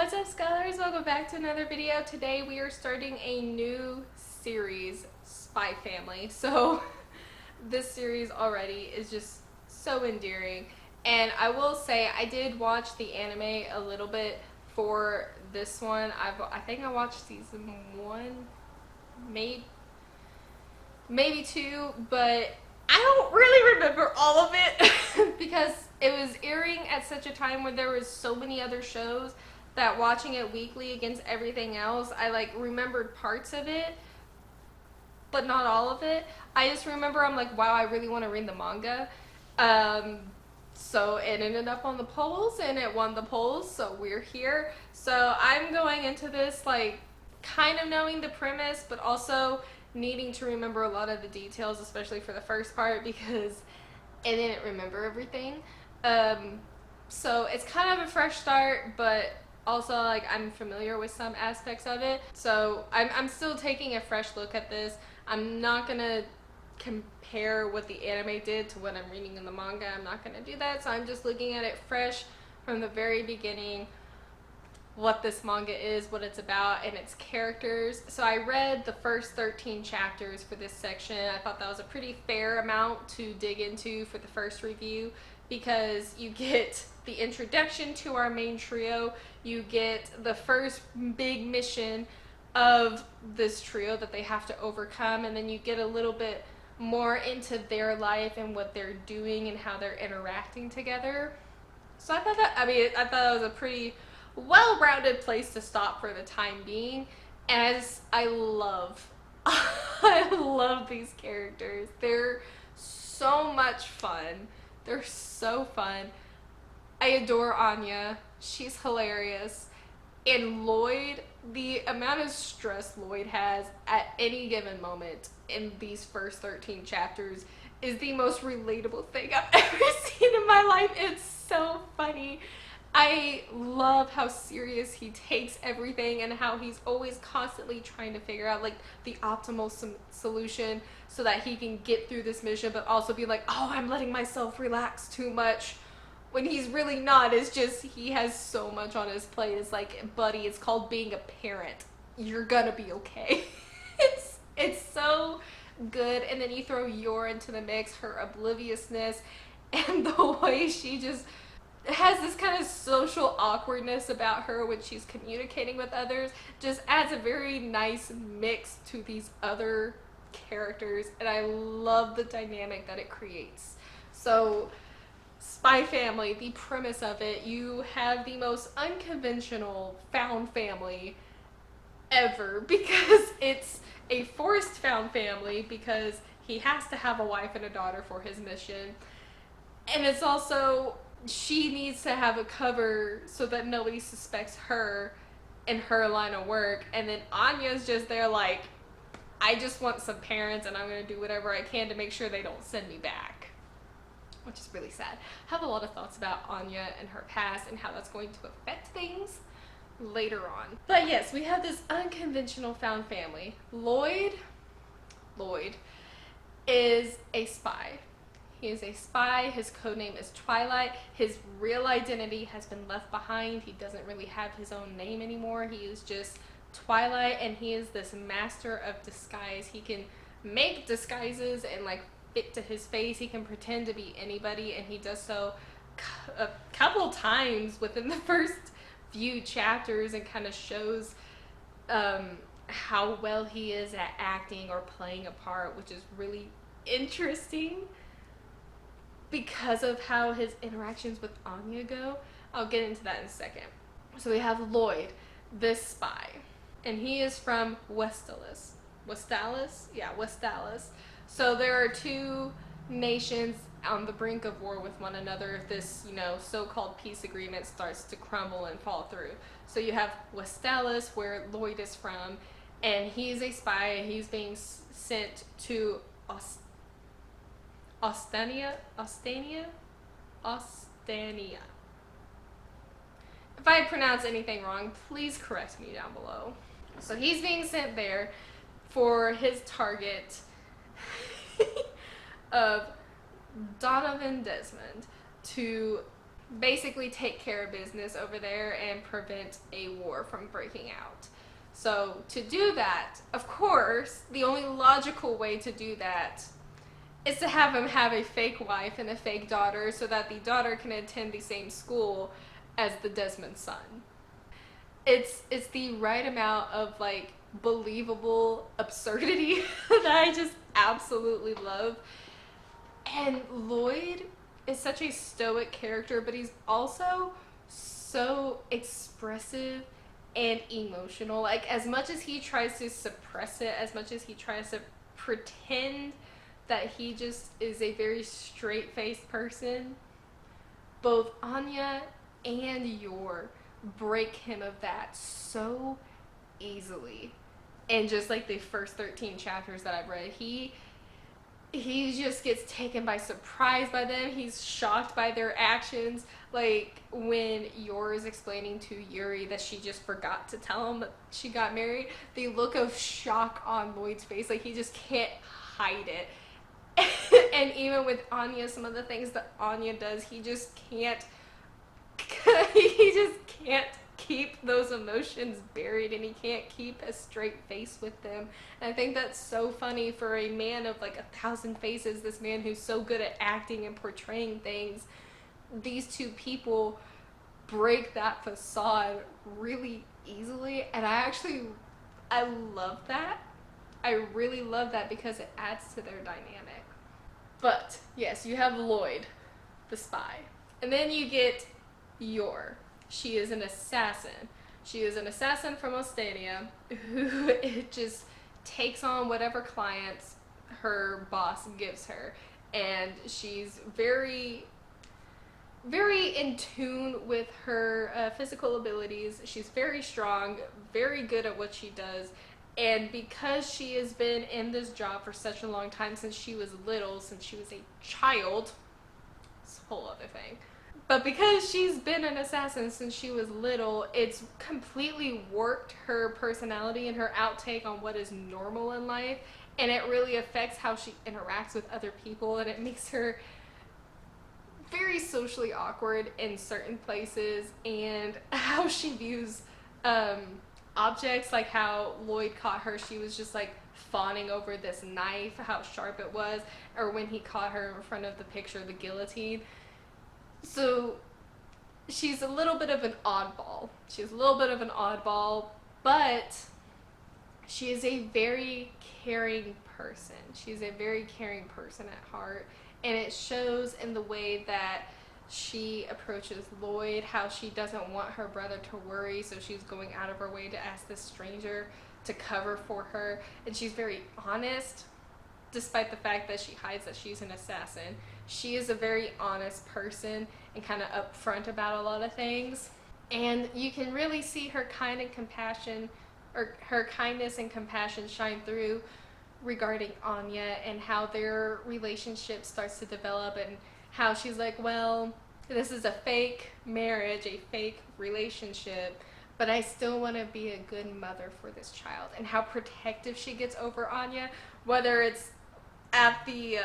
What's up, scholars? Welcome back to another video. Today we are starting a new series, Spy Family. So this series already is just so endearing, and I will say I did watch the anime a little bit for this one. I think I watched season 1, maybe 2, but I don't really remember all of it because it was airing at such a time when there was so many other shows that watching it weekly against everything else, I like remembered parts of it, but not all of it. I just remember I'm like, wow, I really want to read the manga. Um, so it ended up on the polls and it won the polls, so we're here. So I'm going into this like kind of knowing the premise, but also needing to remember a lot of the details, especially for the first part because I didn't remember everything. So it's kind of a fresh start, but also like I'm familiar with some aspects of it. So I'm still taking a fresh look at this. I'm not gonna compare what the anime did to what I'm reading in the manga. I'm not gonna do that. So I'm just looking at it fresh from the very beginning, what this manga is, what it's about, and its characters. So I read the first 13 chapters for this section. I thought that was a pretty fair amount to dig into for the first review because you get the introduction to our main trio, you get the first big mission of this trio that they have to overcome, and then you get a little bit more into their life and what they're doing and how they're interacting together. So I thought that was a pretty well-rounded place to stop for the time being, as I love I love these characters. They're so much fun. They're so fun. I adore Anya. She's hilarious. And Lloyd, the amount of stress Lloyd has at any given moment in these first 13 chapters is the most relatable thing I've ever seen in my life. It's so funny. I love how serious he takes everything and how he's always constantly trying to figure out like the optimal solution so that he can get through this mission, but also be like, oh, I'm letting myself relax too much, when he's really not. It's just he has so much on his plate. It's like, buddy, it's called being a parent. You're gonna be okay. it's so good. And then you throw Yor into the mix, her obliviousness and the way she just has this kind of social awkwardness about her when she's communicating with others, just adds a very nice mix to these other characters, and I love the dynamic that it creates. So Spy Family, the premise of it, you have the most unconventional found family ever because it's a forced found family because he has to have a wife and a daughter for his mission, and it's also she needs to have a cover so that nobody suspects her in her line of work, and then Anya's just there like, I just want some parents and I'm gonna do whatever I can to make sure they don't send me back, which is really sad. I have a lot of thoughts about Anya and her past and how that's going to affect things later on. But yes, we have this unconventional found family. Lloyd is a spy. He is a spy. His codename is Twilight. His real identity has been left behind. He doesn't really have his own name anymore. He is just Twilight, and he is this master of disguise. He can make disguises and like fit to his face. He can pretend to be anybody, and he does so a couple times within the first few chapters, and kind of shows how well he is at acting or playing a part, which is really interesting because of how his interactions with Anya go. I'll get into that in a second. So we have Lloyd, this spy, and he is from Westalis. Yeah, Westalis. So there are two nations on the brink of war with one another if this, so-called peace agreement starts to crumble and fall through. So you have Westalis, where Lloyd is from, and he's a spy, and he's being sent to Ostania. If I pronounce anything wrong, please correct me down below. So he's being sent there for his target of Donovan Desmond to basically take care of business over there and prevent a war from breaking out. So to do that, of course, the only logical way to do that is to have him have a fake wife and a fake daughter so that the daughter can attend the same school as the Desmond son. It's the right amount of like believable absurdity that I just absolutely love. And Lloyd is such a stoic character, but he's also so expressive and emotional. Like, as much as he tries to suppress it, as much as he tries to pretend that he just is a very straight faced person, both Anya and Yor break him of that so easily. And just like the first 13 chapters that I've read, he just gets taken by surprise by them. He's shocked by their actions. Like when Yor is explaining to Yuri that she just forgot to tell him that she got married, the look of shock on Lloyd's face, like he just can't hide it. And even with Anya, some of the things that Anya does, he just can't keep those emotions buried, and he can't keep a straight face with them. And I think that's so funny for a man of like 1,000 faces, this man who's so good at acting and portraying things. These two people break that facade really easily, and I love that. I really love that because it adds to their dynamic. But yes, you have Lloyd, the spy. And then you get Yor. She is an assassin. She is an assassin from Ostania who just takes on whatever clients her boss gives her. And she's very, very in tune with her physical abilities. She's very strong, very good at what she does. And because she has been in this job for such a long time, since she was little, since she was a child, it's a whole other thing. But because she's been an assassin since she was little, it's completely warped her personality and her outtake on what is normal in life. And it really affects how she interacts with other people, and it makes her very socially awkward in certain places, and how she views objects, like how Lloyd caught her, she was just like fawning over this knife, how sharp it was, or when he caught her in front of the picture of the guillotine. So she's a little bit of an oddball. But she is a very caring person. She's a very caring person at heart, and it shows in the way that she approaches Lloyd, how she doesn't want her brother to worry, so she's going out of her way to ask this stranger to cover for her. And she's very honest, despite the fact that she hides that she's an assassin. She is a very honest person and kind of upfront about a lot of things. And you can really see her kind and compassion, or her kindness and compassion shine through regarding Anya, and how their relationship starts to develop, and how she's like, well, this is a fake marriage, a fake relationship, but I still want to be a good mother for this child. And how protective she gets over Anya, whether it's at the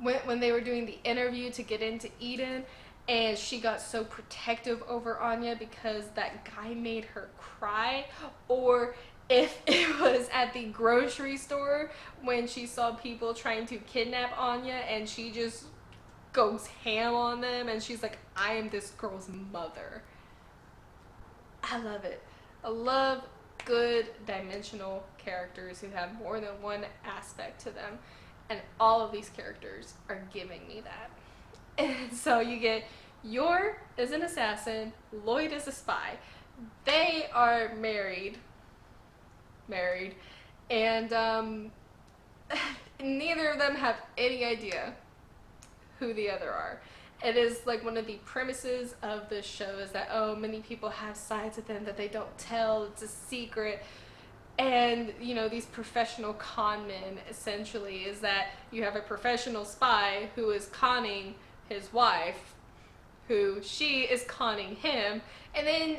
when they were doing the interview to get into Eden, and she got so protective over Anya because that guy made her cry, or if it was at the grocery store when she saw people trying to kidnap Anya, and she just goes ham on them, and she's like, I am this girl's mother. I love it. I love good dimensional characters who have more than one aspect to them, and all of these characters are giving me that. And so you get Yor is an assassin, Lloyd is a spy. They are married, and neither of them have any idea who the other are. It is like one of the premises of this show is that, oh, many people have sides of them that they don't tell, it's a secret. And, you know, these professional con men, essentially, is that you have a professional spy who is conning his wife, who she is conning him, and then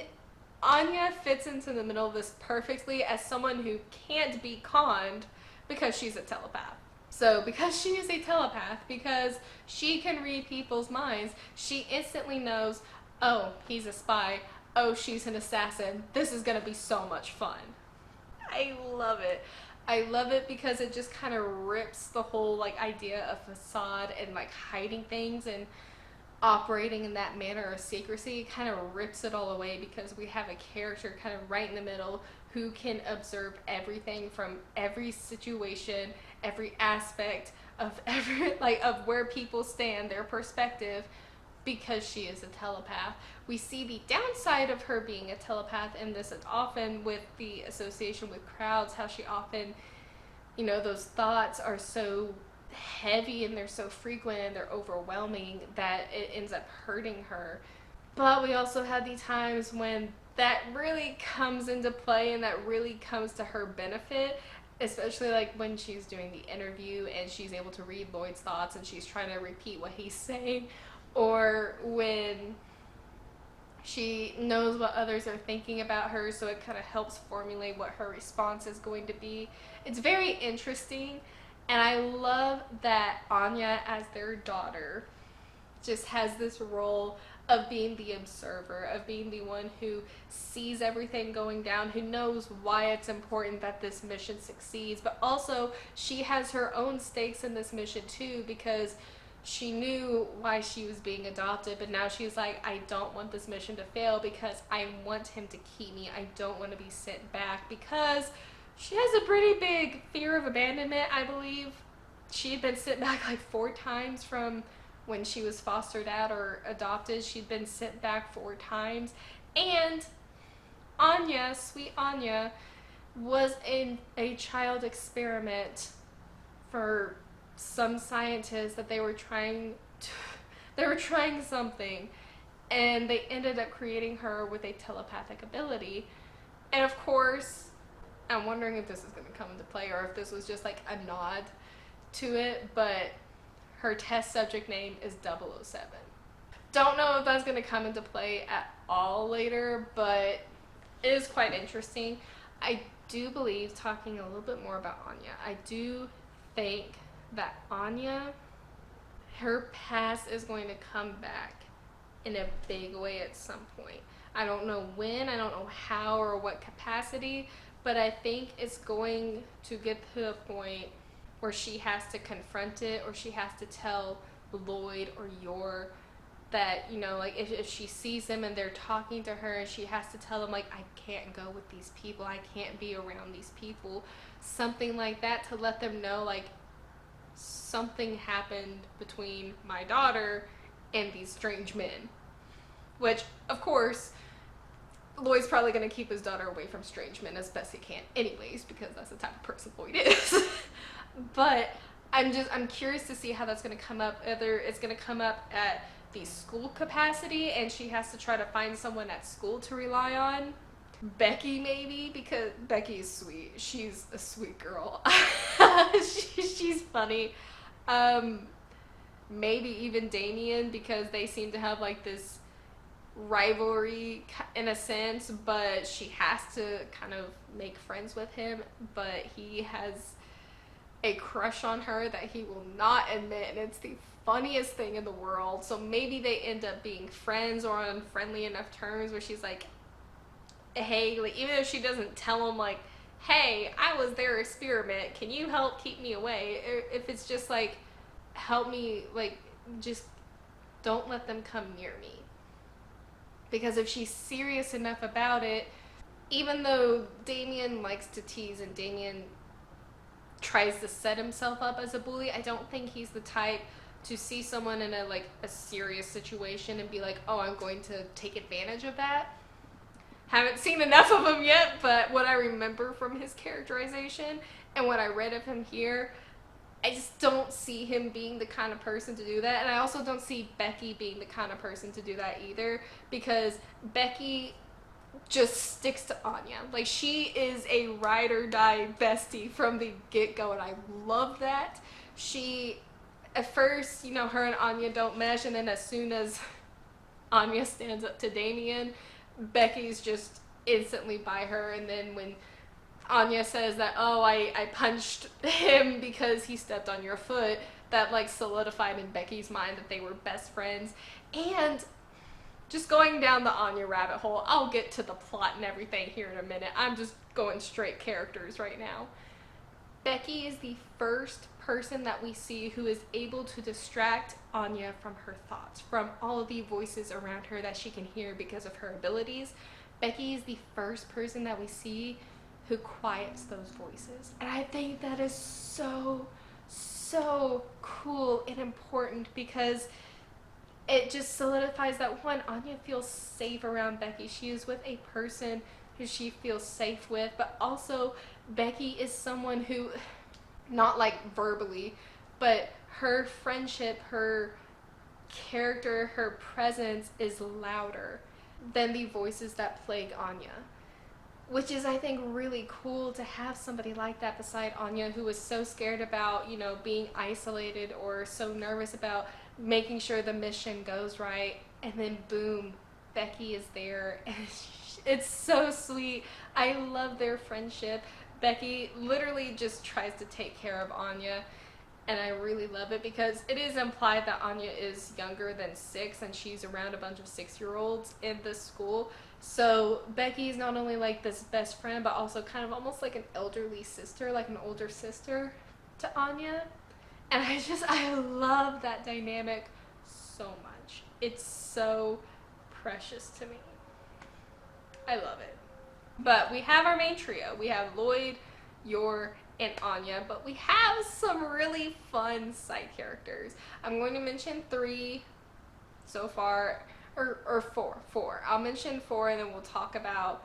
Anya fits into the middle of this perfectly as someone who can't be conned because she's a telepath. So, because she is a telepath, because she can read people's minds, she instantly knows, oh, he's a spy. Oh, she's an assassin. This is going to be so much fun. I love it. I love it because it just kind of rips the whole like idea of facade and like hiding things and operating in that manner of secrecy. It kind of rips it all away because we have a character kind of right in the middle who can observe everything from every situation, every aspect of every like of where people stand, their perspective, because she is a telepath. We see the downside of her being a telepath in this often with the association with crowds, how she often, those thoughts are so heavy and they're so frequent and they're overwhelming that it ends up hurting her. But we also have the times when that really comes into play and that really comes to her benefit, especially like when she's doing the interview and she's able to read Lloyd's thoughts and she's trying to repeat what he's saying, or when she knows what others are thinking about her, so it kind of helps formulate what her response is going to be. It's very interesting, and I love that Anya, as their daughter, just has this role of being the observer, of being the one who sees everything going down, who knows why it's important that this mission succeeds, but also she has her own stakes in this mission too, because she knew why she was being adopted, but now she's like, I don't want this mission to fail because I want him to keep me. I don't want to be sent back, because she has a pretty big fear of abandonment, I believe. She had been sent back like 4 times from when she was fostered out or adopted. She'd been sent back 4 times. And Anya, sweet Anya, was in a child experiment for some scientists that they were trying something, and they ended up creating her with a telepathic ability. And of course, I'm wondering if this is going to come into play or if this was just like a nod to it, but her test subject name is 007. Don't know if that's going to come into play at all later, but it is quite interesting. I do believe, talking a little bit more about Anya, I do think that Anya, her past is going to come back in a big way at some point. I don't know when, I don't know how or what capacity, but I think it's going to get to a point where she has to confront it, or she has to tell Lloyd or Yor that, like if she sees them and they're talking to her, and she has to tell them like, I can't go with these people, I can't be around these people, something like that, to let them know like something happened between my daughter and these strange men. Which, of course, Lloyd's probably going to keep his daughter away from strange men as best he can anyways, because that's the type of person Lloyd is. But I'm curious to see how that's going to come up. Whether it's going to come up at the school capacity and she has to try to find someone at school to rely on. Becky, maybe, because Becky is sweet. She's a sweet girl. She's funny. Maybe even Damien, because they seem to have like this rivalry in a sense, but she has to kind of make friends with him, but he has a crush on her that he will not admit, and it's the funniest thing in the world. So maybe they end up being friends or on friendly enough terms where she's like, hey, like, even if she doesn't tell him like, hey, I was their experiment, can you help keep me away? Or if it's just like, help me, like, just don't let them come near me. Because if she's serious enough about it, even though Damien likes to tease and Damien tries to set himself up as a bully, I don't think he's the type to see someone in a serious situation and be like, oh, I'm going to take advantage of that. Haven't seen enough of him yet, but what I remember from his characterization and what I read of him here, I just don't see him being the kind of person to do that. And I also don't see Becky being the kind of person to do that either, because Becky just sticks to Anya. Like, she is a ride or die bestie from the get-go, and I love that. She, at first, her and Anya don't mesh, and then as soon as Anya stands up to Damien, Becky's just instantly by her. And then when Anya says that, oh, I punched him because he stepped on your foot. That like solidified in Becky's mind that they were best friends. And just going down the Anya rabbit hole, I'll get to the plot and everything here in a minute. I'm just going straight characters right now. Becky is the first person that we see who is able to distract Anya from her thoughts, from all of the voices around her that she can hear because of her abilities. Becky is the first person that we see who quiets those voices. And I think that is so, so cool and important because it just solidifies that, one, Anya feels safe around Becky. She is with a person who she feels safe with, but also Becky is someone who, not like verbally, but her friendship, her character, her presence is louder than the voices that plague Anya. Which is, I think, really cool to have somebody like that beside Anya, who was so scared about, you know, being isolated or so nervous about making sure the mission goes right. And then boom, Becky is there. And it's so sweet. I love their friendship. Becky literally just tries to take care of Anya. And I really love it because it is implied that Anya is younger than 6 and she's around a bunch of 6-year-olds in this school. So Becky is not only like this best friend, but also kind of almost like an elderly sister, like an older sister to Anya. And I love that dynamic so much. It's so precious to me. I love it. But we have our main trio. We have Lloyd, Yor, and Anya, but we have some really fun side characters. I'm going to mention 3 so far, or 4. I'll mention 4 and then we'll talk about,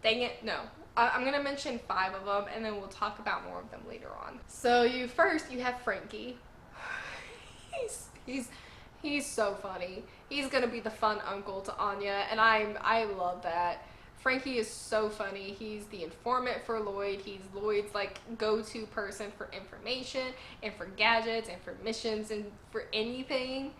dang it, no. I'm going to mention 5 of them and then we'll talk about more of them later on. So you have Frankie. He's so funny. He's going to be the fun uncle to Anya, and I love that. Frankie is so funny. He's the informant for Lloyd. He's Lloyd's like go-to person for information and for gadgets and for missions and for anything.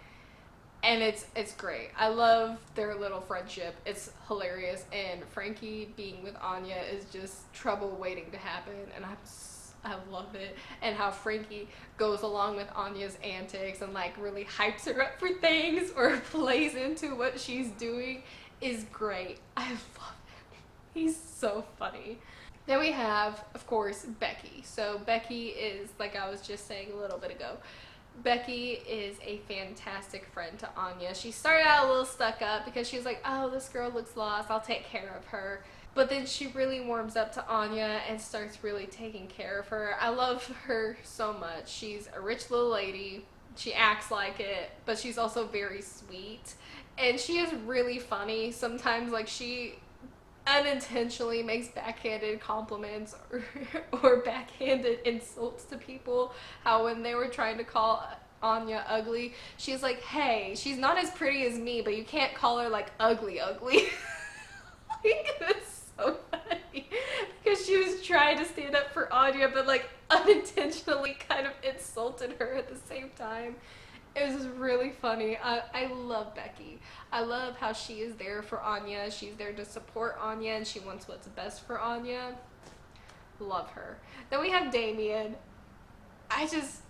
And it's great. I love their little friendship. It's hilarious. And Frankie being with Anya is just trouble waiting to happen. And I love it. And how Frankie goes along with Anya's antics and like really hypes her up for things or plays into what she's doing is great. I love it. He's so funny. Then we have, of course, Becky. So Becky is, like I was just saying a little bit ago, Becky is a fantastic friend to Anya. She started out a little stuck up because she was like, oh, this girl looks lost, I'll take care of her. But then she really warms up to Anya and starts really taking care of her. I love her so much. She's a rich little lady. She acts like it, but she's also very sweet. And she is really funny. Sometimes, like, she unintentionally makes backhanded compliments or backhanded insults to people. How when they were trying to call Anya ugly, she's like, hey, she's not as pretty as me, but you can't call her like ugly. Like, it's so funny because she was trying to stand up for Anya, but like unintentionally kind of insulted her at the same time. It was really funny. I love Becky. I love how she is there for Anya. She's there to support Anya and she wants what's best for Anya. Love her. Then we have Damien. I just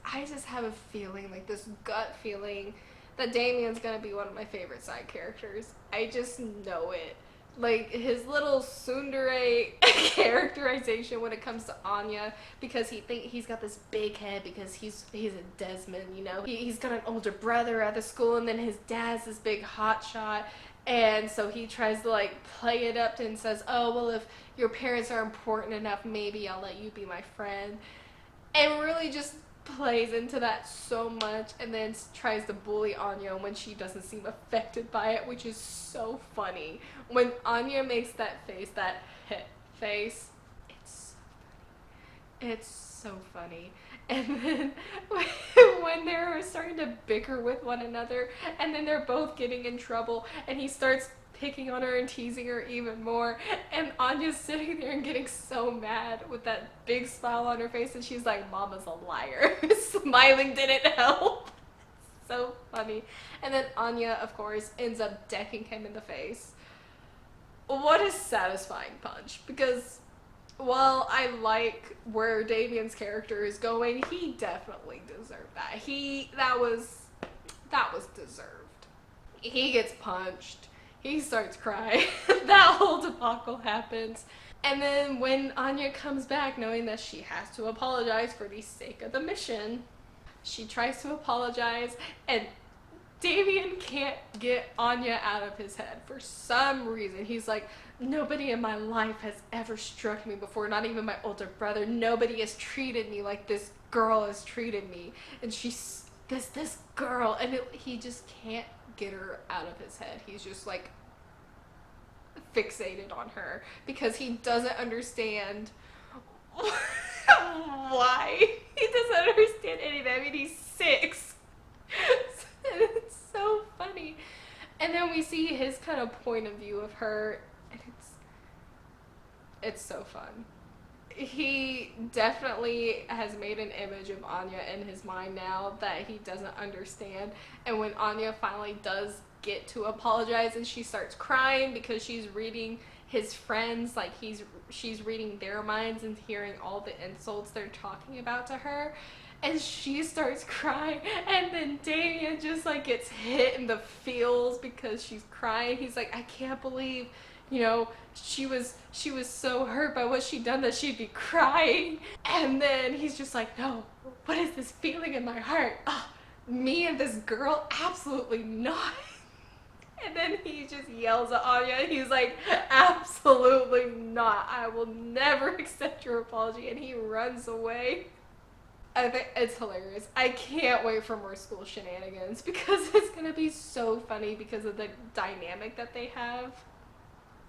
have a feeling, like this gut feeling, that Damien's gonna be one of my favorite side characters. I just know it. Like his little tsundere characterization when it comes to Anya, because he's got this big head because he's a Desmond, you know. He's got an older brother at the school, and then his dad's this big hotshot, and so he tries to like play it up and says, oh well, if your parents are important enough, maybe I'll let you be my friend, and really just plays into that so much, and then tries to bully Anya when she doesn't seem affected by it, which is so funny. When Anya makes that face, that hit face, it's so funny. And then when they're starting to bicker with one another, and then they're both getting in trouble, and he starts picking on her and teasing her even more, and Anya's sitting there and getting so mad with that big smile on her face, and she's like, mama's a liar. Smiling didn't help. So funny. And then Anya, of course, ends up decking him in the face. What a satisfying punch, because Well, I like where Damien's character is going. He definitely deserved that. That was deserved. He gets punched. He starts crying. That whole debacle happens. And then when Anya comes back, knowing that she has to apologize for the sake of the mission, she tries to apologize, and Damien can't get Anya out of his head for some reason. He's like, nobody in my life has ever struck me before, not even my older brother. Nobody has treated me like this girl has treated me. And she's this girl, and he just can't get her out of his head. He's just like fixated on her because he doesn't understand why. He doesn't understand anything. I mean, he's 6. And it's so funny. And then we see his kind of point of view of her, and it's so fun. He definitely has made an image of Anya in his mind now that he doesn't understand. And when Anya finally does get to apologize and she starts crying because she's reading his friends, like she's reading their minds and hearing all the insults they're talking about to her, and she starts crying, and then Damien just like gets hit in the feels because she's crying. He's like, I can't believe, you know, she was so hurt by what she'd done that she'd be crying. And then he's just like, no, what is this feeling in my heart? Oh, me and this girl? Absolutely not. And then he just yells at Anya, and he's like, absolutely not. I will never accept your apology. And he runs away. I think it's hilarious. I can't wait for more school shenanigans because it's going to be so funny because of the dynamic that they have.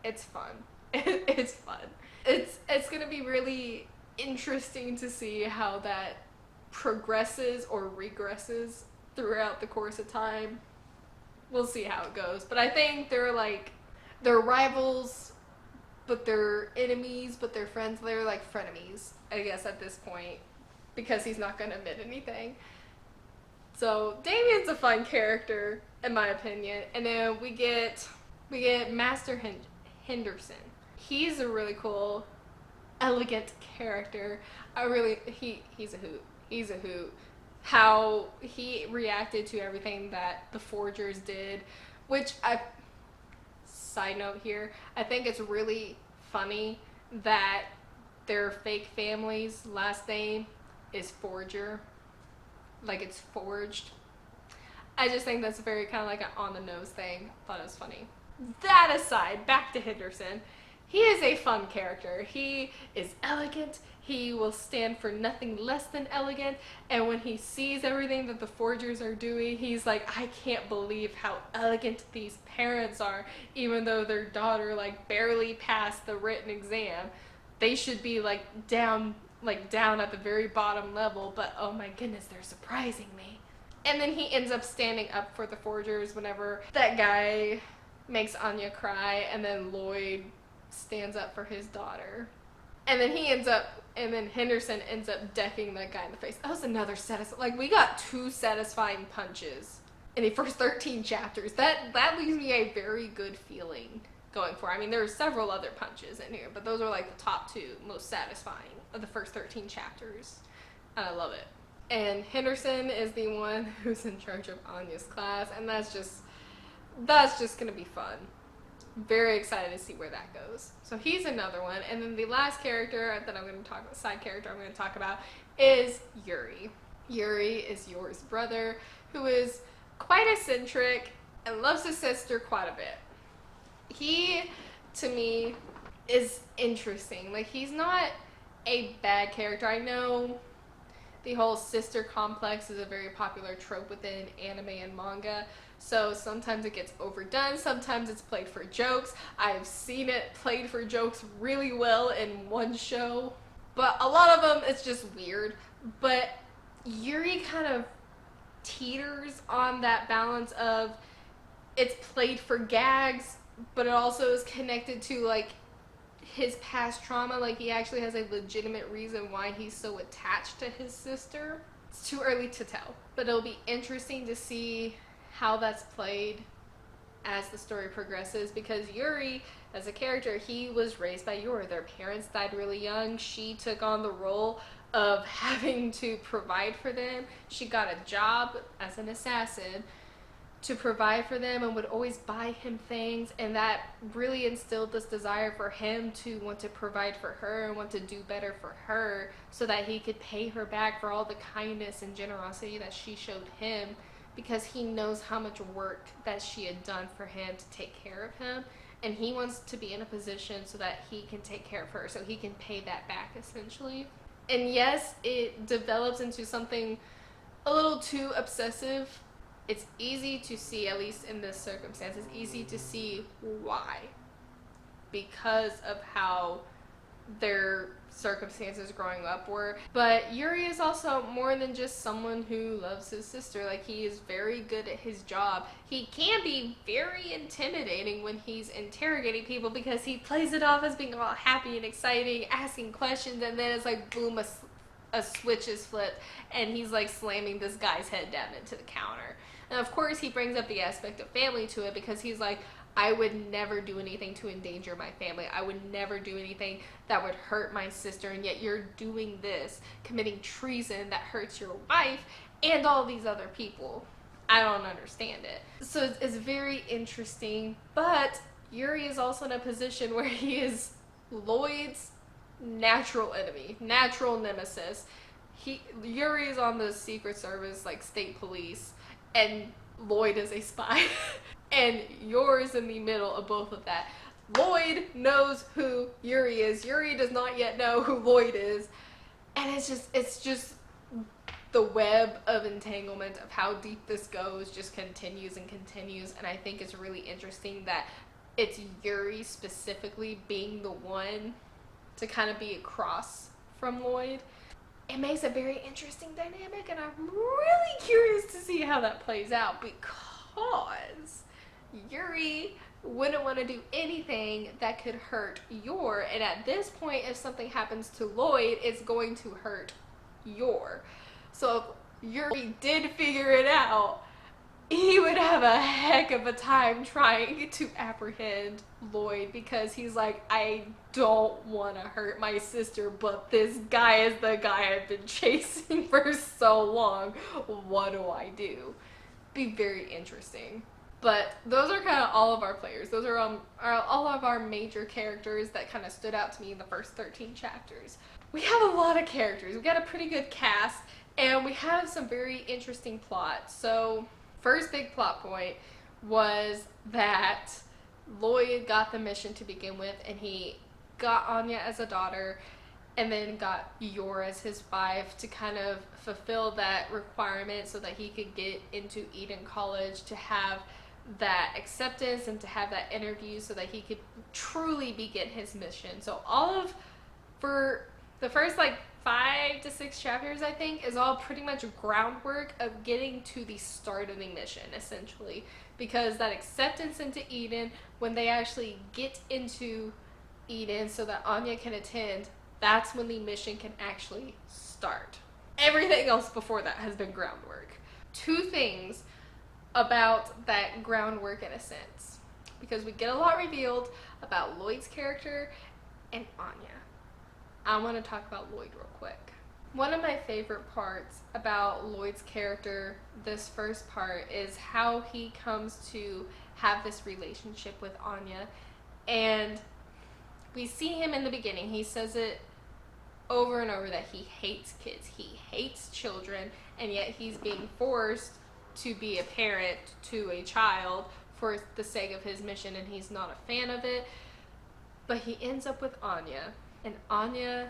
It's fun. It's fun. It's going to be really interesting to see how that progresses or regresses throughout the course of time. We'll see how it goes. But I think they're rivals, but they're enemies, but they're friends. They're like frenemies, I guess, at this point, because he's not going to admit anything. So Damien's a fun character, in my opinion. And then we get Master Henderson. He's a really cool, elegant character. He's a hoot. He's a hoot. How he reacted to everything that the Forgers did, which side note here, I think it's really funny that their fake family's last name is Forger. Like, it's forged. I just think that's very kind of like an on-the-nose thing. Thought it was funny. That aside, back to Henderson. He is a fun character. He is elegant. He will stand for nothing less than elegant. And when he sees everything that the Forgers are doing, he's like, I can't believe how elegant these parents are, even though their daughter like barely passed the written exam. They should be down at the very bottom level, but oh my goodness, they're surprising me. And then he ends up standing up for the Forgers whenever that guy makes Anya cry, and then Lloyd stands up for his daughter. And then Henderson ends up decking that guy in the face. That was another we got 2 satisfying punches in the first 13 chapters. That leaves me a very good feeling going for. I mean, there are several other punches in here, but those are like the top 2 most satisfying of the first 13 chapters. And I love it. And Henderson is the one who's in charge of Anya's class, and that's just gonna be fun. Very excited to see where that goes. So he's another one. And then the last character that I'm going to talk about, side character I'm going to talk about, is Yuri. Yuri is Yor's brother, who is quite eccentric and loves his sister quite a bit. He, to me, is interesting. Like, he's not a bad character. I know the whole sister complex is a very popular trope within anime and manga. So sometimes it gets overdone, sometimes it's played for jokes. I've seen it played for jokes really well in one show, but a lot of them it's just weird. But Yuri kind of teeters on that balance of it's played for gags, but it also is connected to like his past trauma. Like, he actually has a legitimate reason why he's so attached to his sister. It's too early to tell, but it'll be interesting to see how that's played as the story progresses, because Yuri, as a character, he was raised by Yor. Their parents died really young. She took on the role of having to provide for them. She got a job as an assassin to provide for them and would always buy him things, and that really instilled this desire for him to want to provide for her and want to do better for her so that he could pay her back for all the kindness and generosity that she showed him, because he knows how much work that she had done for him to take care of him, and he wants to be in a position so that he can take care of her, so he can pay that back essentially. And yes, it develops into something a little too obsessive. It's easy to see, at least in this circumstance, it's easy to see why. Because of how their circumstances growing up were. But Yuri is also more than just someone who loves his sister. Like, he is very good at his job. He can be very intimidating when he's interrogating people, because he plays it off as being all happy and exciting, asking questions, and then it's like, boom, a switch is flipped, and he's like slamming this guy's head down into the counter. And of course he brings up the aspect of family to it, because he's like, I would never do anything to endanger my family. I would never do anything that would hurt my sister, and yet you're doing this, committing treason that hurts your wife and all these other people. I don't understand it. So it's very interesting, but Yuri is also in a position where he is Lloyd's natural enemy, natural nemesis. Yuri is on the Secret Service, like state police, and Lloyd is a spy. And Yor is in the middle of both of that. Lloyd knows who Yuri is. Yuri does not yet know who Lloyd is. And it's just the web of entanglement of how deep this goes just continues and continues. And I think it's really interesting that it's Yuri specifically being the one to kind of be across from Lloyd. It makes a very interesting dynamic, and I'm really curious to see how that plays out, because Yuri wouldn't want to do anything that could hurt Yor, and at this point, if something happens to Lloyd, it's going to hurt Yor. So if Yuri did figure it out, he would have a heck of a time trying to apprehend Lloyd, because he's like, I don't want to hurt my sister, but this guy is the guy I've been chasing for so long. What do I do? Be very interesting. But those are kind of all of our players. Those are all of our major characters that kind of stood out to me in the first 13 chapters. We have a lot of characters. We got a pretty good cast, and we have some very interesting plots. So first big plot point was that Lloyd got the mission to begin with, and he got Anya as a daughter, and then got Yor as his wife to kind of fulfill that requirement so that he could get into Eden College, to have that acceptance and to have that interview so that he could truly begin his mission. So for the first like 5 to 6 chapters, I think, is all pretty much groundwork of getting to the start of the mission, essentially. Because that acceptance into Eden, when they actually get into Eden so that Anya can attend, that's when the mission can actually start. Everything else before that has been groundwork. 2 things about that groundwork, in a sense, because we get a lot revealed about Lloyd's character and Anya. I want to talk about Lloyd real quick. One of my favorite parts about Lloyd's character, this first part, is how he comes to have this relationship with Anya. And we see him in the beginning. He says it over and over that he hates kids. He hates children, and yet he's being forced to be a parent to a child for the sake of his mission, and he's not a fan of it. But he ends up with Anya, and Anya,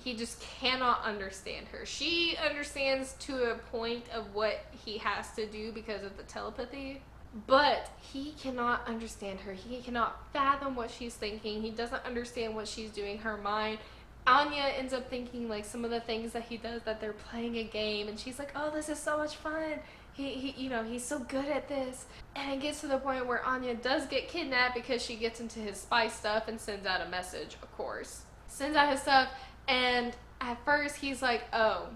he just cannot understand her. She understands to a point of what he has to do because of the telepathy, but he cannot understand her. He cannot fathom what she's thinking. He doesn't understand what she's doing, her mind. Anya ends up thinking like some of the things that he does, that they're playing a game, and she's like, oh, this is so much fun. He's so good at this. And it gets to the point where Anya does get kidnapped because she gets into his spy stuff and sends out a message, of course. Sends out his stuff, and at first he's like, oh,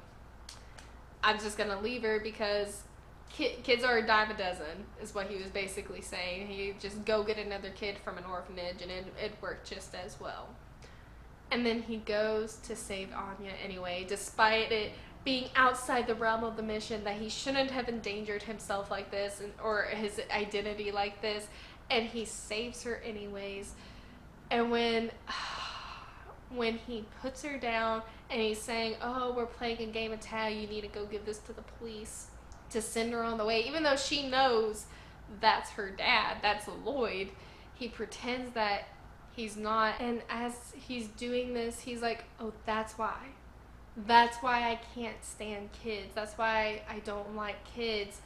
I'm just gonna leave her because Kids are a dime a dozen, is what he was basically saying. He just go get another kid from an orphanage, and it worked just as well. And then he goes to save Anya anyway, despite it being outside the realm of the mission, that he shouldn't have endangered himself like this, or his identity like this. And he saves her anyways. And when he puts her down and he's saying, oh, we're playing a game of tag, you need to go give this to the police to send her on the way, even though she knows that's her dad, that's Lloyd, he pretends that he's not. And as he's doing this, he's like, oh, that's why I can't stand kids, that's why I don't like kids,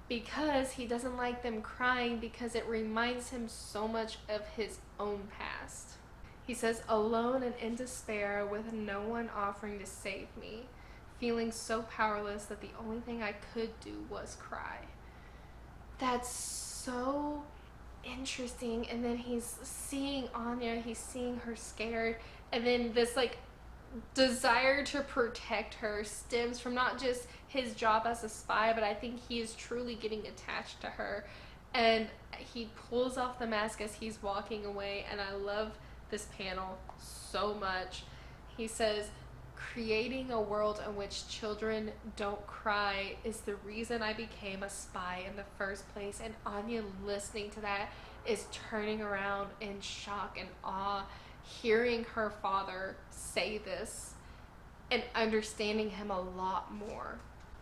because he doesn't like them crying, because it reminds him so much of his own past. He says, alone and in despair, with no one offering to save me, feeling so powerless that the only thing I could do was cry. That's so interesting. And then he's seeing Anya, he's seeing her scared, and then this like desire to protect her stems from not just his job as a spy, but I think he is truly getting attached to her. And he pulls off the mask as he's walking away, and I love this panel so much. He says, creating a world in which children don't cry is the reason I became a spy in the first place. And Anya, listening to that, is turning around in shock and awe, hearing her father say this and understanding him a lot more.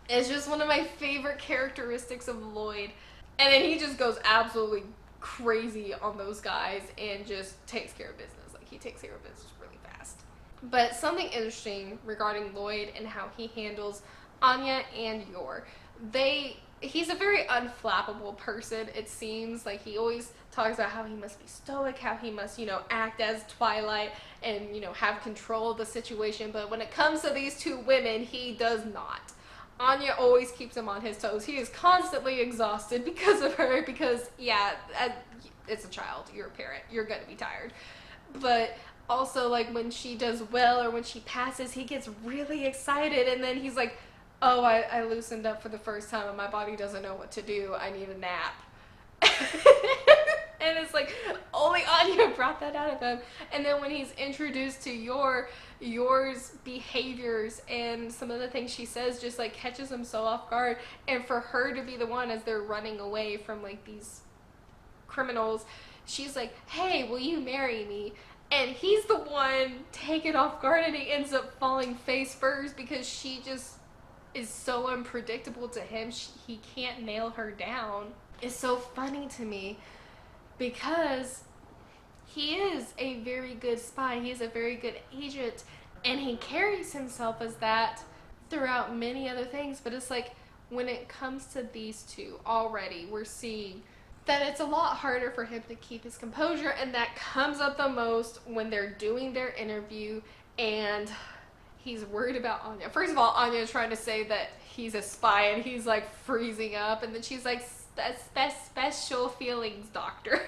It's just one of my favorite characteristics of Lloyd. And then he just goes absolutely crazy on those guys and just takes care of business. Like, he takes care of business really fast. But something interesting regarding Lloyd and how he handles Anya and Yor. He's a very unflappable person, it seems. Like, he always talks about how he must be stoic, how he must, act as Twilight and, have control of the situation. But when it comes to these two women, he does not. Anya always keeps him on his toes. He is constantly exhausted because of her, because, yeah, it's a child. You're a parent. You're going to be tired. But also, like, when she does well or when she passes, he gets really excited, and then he's like, oh, I loosened up for the first time and my body doesn't know what to do. I need a nap. And it's like, only Anya brought that out of him. And then when he's introduced to Yor's behaviors and some of the things she says just like catches him so off guard. And for her to be the one, as they're running away from like these criminals, she's like, hey, will you marry me? And he's the one taken off guard, and he ends up falling face first because she just is so unpredictable to him. He can't nail her down. It's so funny to me because he is a very good spy. He is a very good agent, and he carries himself as that throughout many other things. But it's like, when it comes to these two, already we're seeing that it's a lot harder for him to keep his composure, and that comes up the most when they're doing their interview and he's worried about Anya. First of all, Anya is trying to say that he's a spy, and he's like freezing up, and then she's like, special feelings, doctor.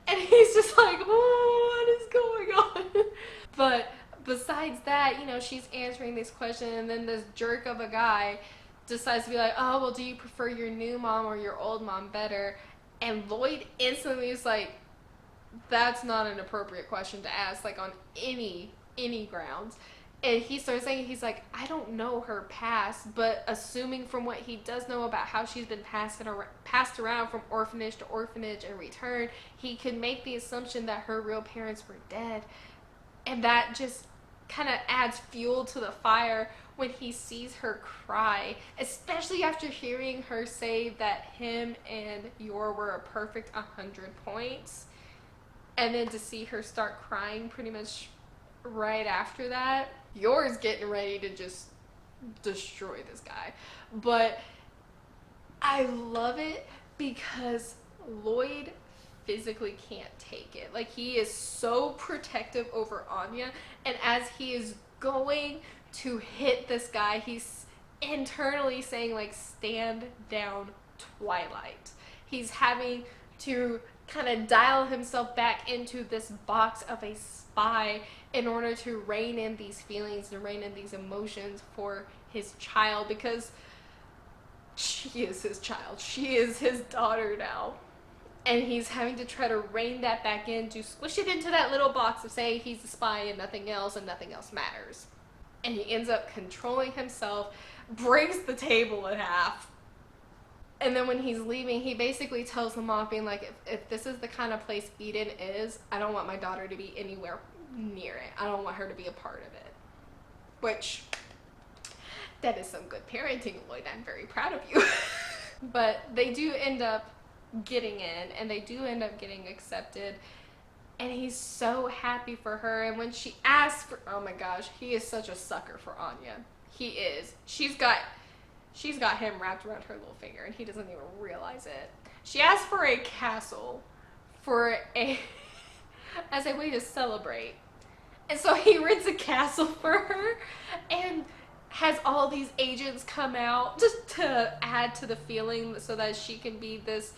And he's just like, oh, what is going on? But besides that, she's answering this question, and then this jerk of a guy decides to be like, oh, well, do you prefer your new mom or your old mom better? And Lloyd instantly is like, that's not an appropriate question to ask, like, on any grounds. And he starts saying, he's like, I don't know her past, but assuming from what he does know about how she's been passed around from orphanage to orphanage and returned, he could make the assumption that her real parents were dead. And that just kind of adds fuel to the fire when he sees her cry, especially after hearing her say that him and Yor were a perfect 100 points. And then to see her start crying pretty much right after that, Yor's getting ready to just destroy this guy. But I love it because Lloyd physically can't take it. Like, he is so protective over Anya, and as he is going to hit this guy, he's internally saying, like, stand down, Twilight. He's having to kind of dial himself back into this box of a spy in order to rein in these feelings and rein in these emotions for his child, because she is his child. She is his daughter now. And he's having to try to rein that back in, to squish it into that little box of saying he's a spy and nothing else matters. And he ends up controlling himself, breaks the table in half. And then when he's leaving, he basically tells them off, being like, if this is the kind of place Eden is, I don't want my daughter to be anywhere near it. I don't want her to be a part of it. Which, that is some good parenting, Lloyd. I'm very proud of you. But they do end up getting in, and they do end up getting accepted. And he's so happy for her. And when she asks for, oh my gosh, he is such a sucker for Anya. He is. She's got him wrapped around her little finger, and he doesn't even realize it. She asks for a castle as a way to celebrate. And so he rents a castle for her and has all these agents come out just to add to the feeling, so that she can be this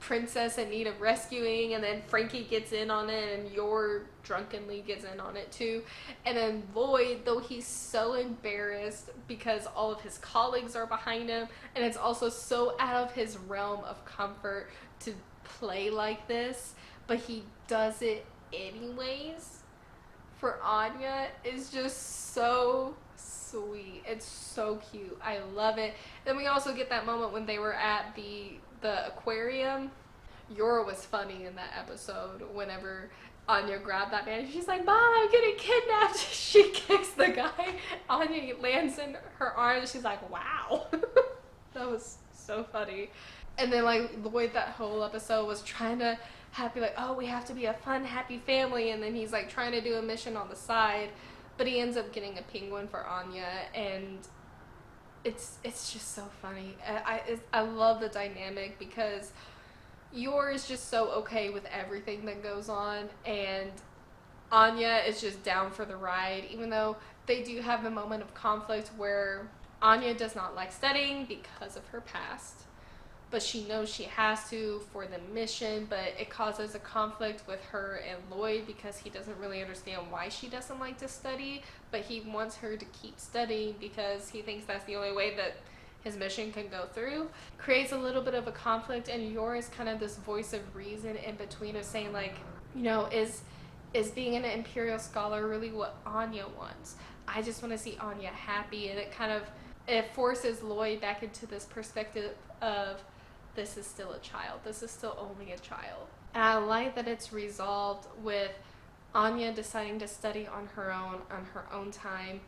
princess in need of rescuing. And then Frankie gets in on it, and Yor drunkenly gets in on it too. And then Lloyd, though he's so embarrassed because all of his colleagues are behind him, and it's also so out of his realm of comfort to play like this, but he does it anyways for Anya, is just so sweet. It's so cute. I love it. Then we also get that moment when they were at the aquarium. Yor was funny in that episode whenever Anya grabbed that man. She's like, Mom, I'm getting kidnapped. She kicks the guy. Anya lands in her arms. She's like, wow. That was so funny. And then like Lloyd, that whole episode was trying to be like, oh, we have to be a fun, happy family. And then he's like trying to do a mission on the side, but he ends up getting a penguin for Anya. And it's just so funny. I love the dynamic, because Yor is just so okay with everything that goes on, and Anya is just down for the ride, even though they do have a moment of conflict where Anya does not like studying because of her past, but she knows she has to for the mission. But it causes a conflict with her and Lloyd, because he doesn't really understand why she doesn't like to study, but he wants her to keep studying because he thinks that's the only way that his mission can go through. Creates a little bit of a conflict, and Yor is kind of this voice of reason in between, of saying like, you know, is being an Imperial scholar really what Anya wants? I just want to see Anya happy. And it forces Lloyd back into this perspective of, this is still a child. This is still only a child. And I like that it's resolved with Anya deciding to study on her own time,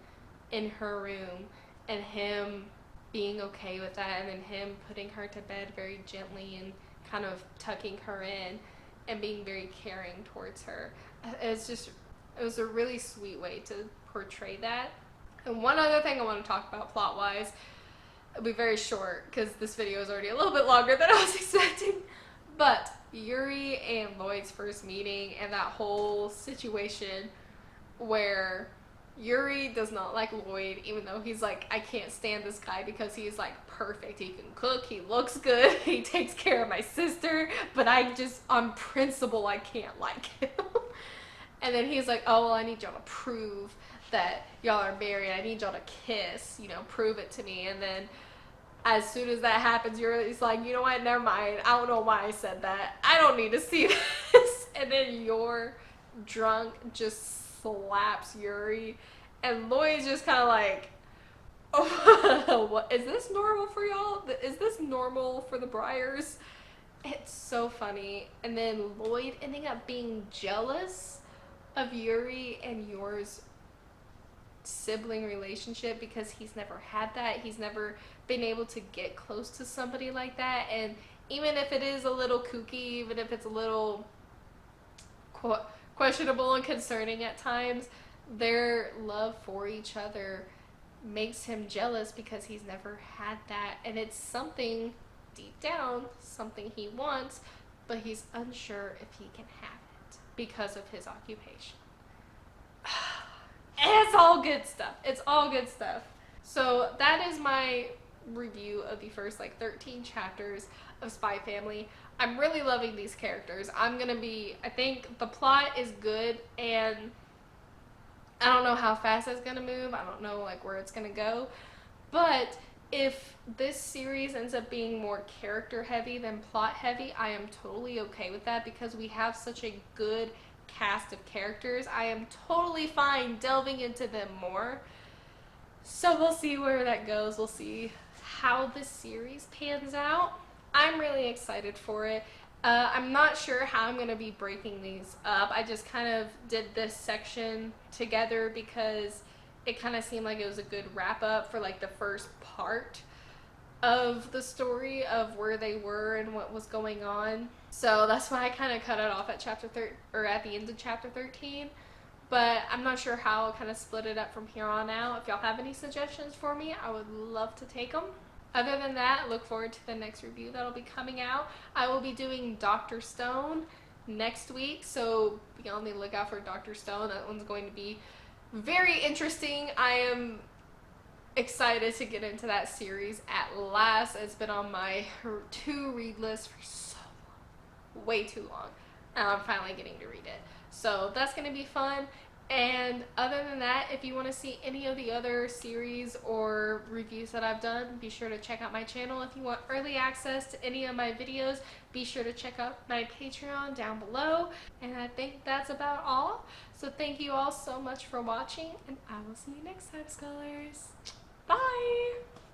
in her room, and him being okay with that, and then him putting her to bed very gently and kind of tucking her in and being very caring towards her. It was a really sweet way to portray that. And one other thing I want to talk about plot-wise, it'll be very short because this video is already a little bit longer than I was expecting, but Yuri and Lloyd's first meeting, and that whole situation where Yuri does not like Lloyd, even though he's like, I can't stand this guy because he's like perfect. He can cook, he looks good, he takes care of my sister, but I just, on principle, I can't like him. And then he's like, oh, well, I need y'all to prove that y'all are married. I need y'all to kiss, you know, prove it to me. And then as soon as that happens, Yuri's like, you know what, never mind. I don't know why I said that. I don't need to see this. And then Yor, drunk, just slaps Yuri, and Lloyd's just kind of like, oh, what is this normal for y'all? Is this normal for the Briars? It's so funny. And then Lloyd ending up being jealous of Yuri and Yor's sibling relationship, because he's never had that. He's never been able to get close to somebody like that. And even if it is a little kooky, even if it's a little questionable and concerning at times, their love for each other makes him jealous, because he's never had that. And it's something deep down, something he wants, but he's unsure if he can have it because of his occupation. It's all good stuff. It's all good stuff. So that is my review of the first 13 chapters of Spy Family. I'm really loving these characters. I think the plot is good, and I don't know how fast it's gonna move. I don't know where it's gonna go, but if this series ends up being more character heavy than plot heavy, I am totally okay with that because we have such a good cast of characters. I am totally fine delving into them more. So we'll see where that goes. We'll see how this series pans out. I'm really excited for it. I'm not sure how I'm going to be breaking these up. I just kind of did this section together because it kind of seemed like it was a good wrap up for like the first part of the story of where they were and what was going on. So that's why I kind of cut it off at at the end of chapter 13. But I'm not sure how I'll kind of split it up from here on out. If y'all have any suggestions for me, I would love to take them. Other than that, look forward to the next review that'll be coming out. I will be doing Dr. Stone next week, so be on the lookout for Dr. Stone. That one's going to be very interesting. I am excited to get into that series at last. It's been on my to-read list for so long, way too long. And I'm finally getting to read it. So that's going to be fun. And other than that, if you want to see any of the other series or reviews that I've done, be sure to check out my channel. If you want early access to any of my videos, be sure to check out my Patreon down below. And I think that's about all. So thank you all so much for watching, and I will see you next time, scholars. Bye!